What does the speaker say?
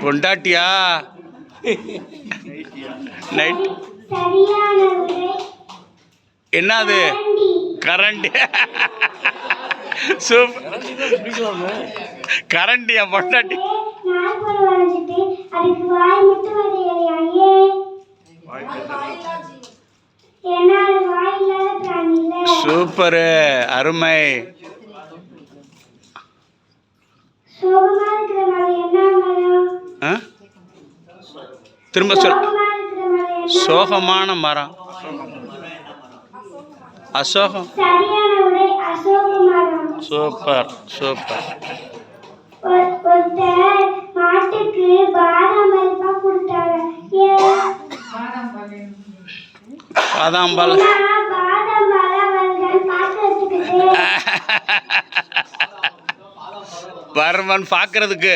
பொண்டாட்டியா? நைட் என்னது? கரண்டி. கரண்டியா பொண்டாட்டி? சூப்பரு, அருமை. திரும்ப சொல். சோகமான மரம். அசோகம். Super super. பாதாம்பால். பர்மன் பார்க்கறதுக்கு.